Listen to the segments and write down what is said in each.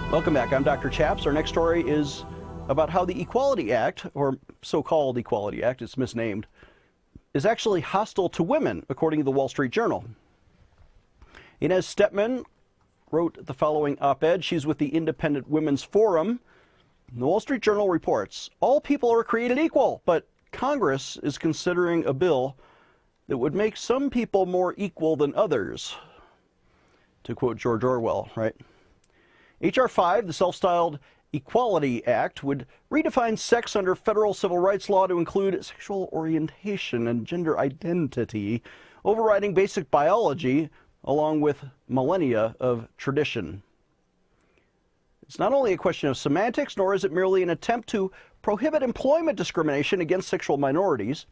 Welcome back. I'm Dr. Chaps. Our next story is about how the Equality Act, or so-called Equality Act, it's misnamed, is actually hostile to women, according to the Wall Street Journal. Inez Stepman wrote the following op-ed. She's with the Independent Women's Forum. The Wall Street Journal reports, all people are created equal, but Congress is considering a bill that would make some people more equal than others. To quote George Orwell, right? H.R. 5, the self-styled Equality Act, would redefine sex under federal civil rights law to include sexual orientation and gender identity, overriding basic biology along with millennia of tradition. It's not only a question of semantics, nor is it merely an attempt to prohibit employment discrimination against sexual minorities,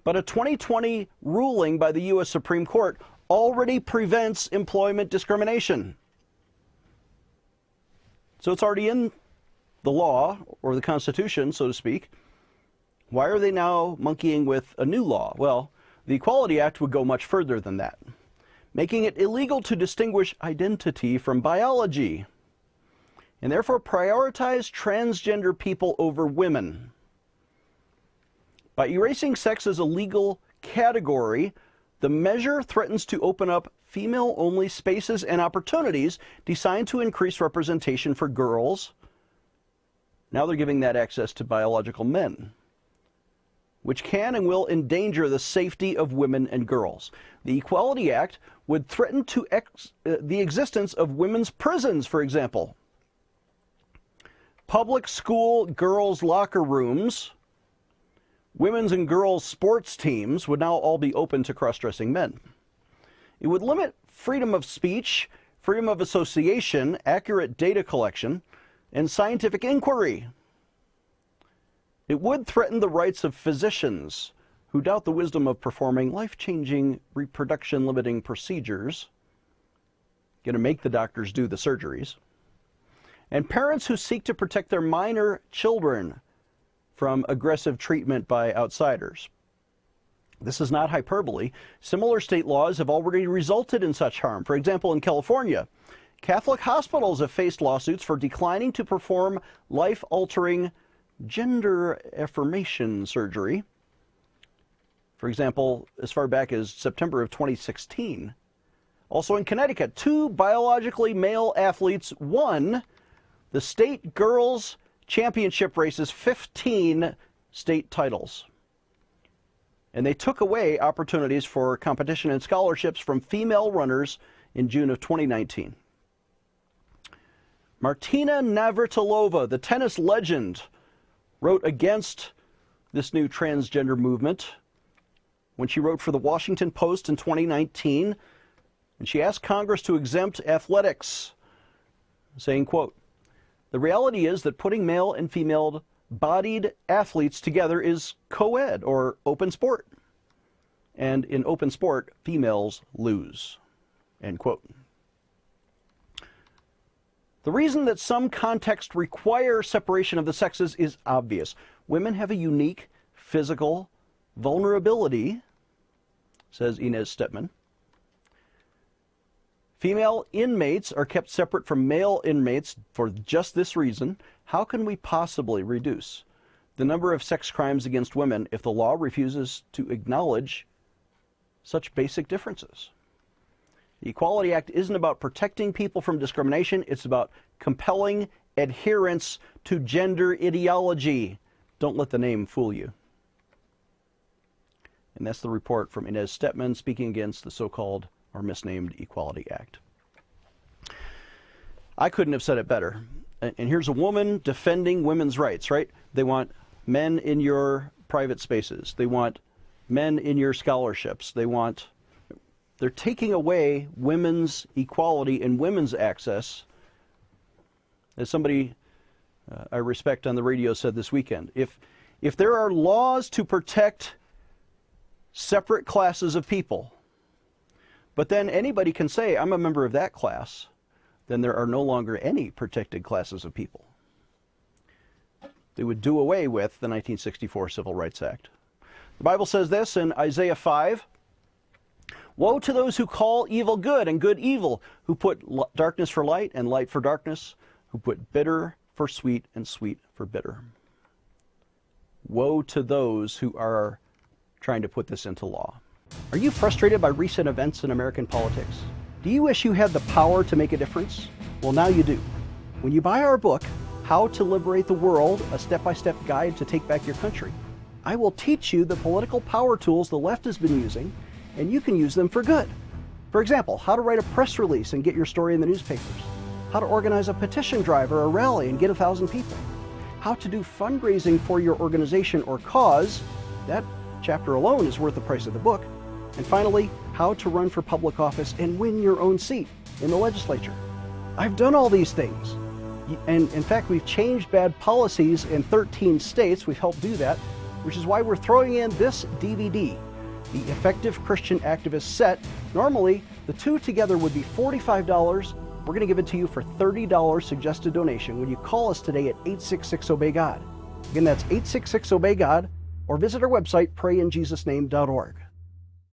but a 2020 ruling by the U.S. Supreme Court already prevents employment discrimination. So it's already in the law, or the Constitution, so to speak. Why are they now monkeying with a new law? Well, the Equality Act would go much further than that, making it illegal to distinguish identity from biology, and therefore prioritize transgender people over women. By erasing sex as a legal category, the measure threatens to open up female-only spaces and opportunities designed to increase representation for girls. Now they're giving that access to biological men, which can and will endanger the safety of women and girls. The Equality Act would threaten to the existence of women's prisons, for example. Public school girls' locker rooms, women's and girls' sports teams would now all be open to cross-dressing men. It would limit freedom of speech, freedom of association, accurate data collection, and scientific inquiry. It would threaten the rights of physicians who doubt the wisdom of performing life-changing reproduction-limiting procedures, going to make the doctors do the surgeries, and parents who seek to protect their minor children from aggressive treatment by outsiders. This is not hyperbole. Similar state laws have already resulted in such harm. For example, in California, Catholic hospitals have faced lawsuits for declining to perform life-altering gender affirmation surgery. For example, as far back as September of 2016. Also in Connecticut, 2 biologically male athletes won the state girls' championship race's 15 state titles. And they took away opportunities for competition and scholarships from female runners in June of 2019. Martina Navratilova, the tennis legend, wrote against this new transgender movement when she wrote for the Washington Post in 2019, and she asked Congress to exempt athletics, saying, quote, "The reality is that putting male and female-bodied athletes together is co-ed, or open sport. And in open sport, females lose." End quote. The reason that some contexts require separation of the sexes is obvious. Women have a unique physical vulnerability, says Inez Stepman. Female inmates are kept separate from male inmates for just this reason. How can we possibly reduce the number of sex crimes against women if the law refuses to acknowledge such basic differences? The Equality Act isn't about protecting people from discrimination. It's about compelling adherence to gender ideology. Don't let the name fool you. And that's the report from Inez Stepman speaking against the so-called or misnamed Equality Act. I couldn't have said it better. And here's a woman defending women's rights, right? They want men in your private spaces. They want men in your scholarships. They're taking away women's equality and women's access. As somebody I respect on the radio said this weekend, if there are laws to protect separate classes of people, but then anybody can say, I'm a member of that class, then there are no longer any protected classes of people. They would do away with the 1964 Civil Rights Act. The Bible says this in Isaiah 5, Woe to those who call evil good and good evil, who put darkness for light and light for darkness, who put bitter for sweet and sweet for bitter. Woe to those who are trying to put this into law. Are you frustrated by recent events in American politics? Do you wish you had the power to make a difference? Well, now you do. When you buy our book, How to Liberate the World, a step-by-step guide to take back your country, I will teach you the political power tools the left has been using, and you can use them for good. For example, how to write a press release and get your story in the newspapers, how to organize a petition drive or a rally and get 1,000 people, how to do fundraising for your organization or cause, that chapter alone is worth the price of the book, and finally, how to run for public office and win your own seat in the legislature. I've done all these things, and in fact, we've changed bad policies in 13 states. We've helped do that, which is why we're throwing in this DVD, the Effective Christian Activist Set. Normally, the two together would be $45. We're going to give it to you for $30 suggested donation when you call us today at 866-OBEY-GOD. Again, that's 866-OBEY-GOD, or visit our website, prayinjesusname.org.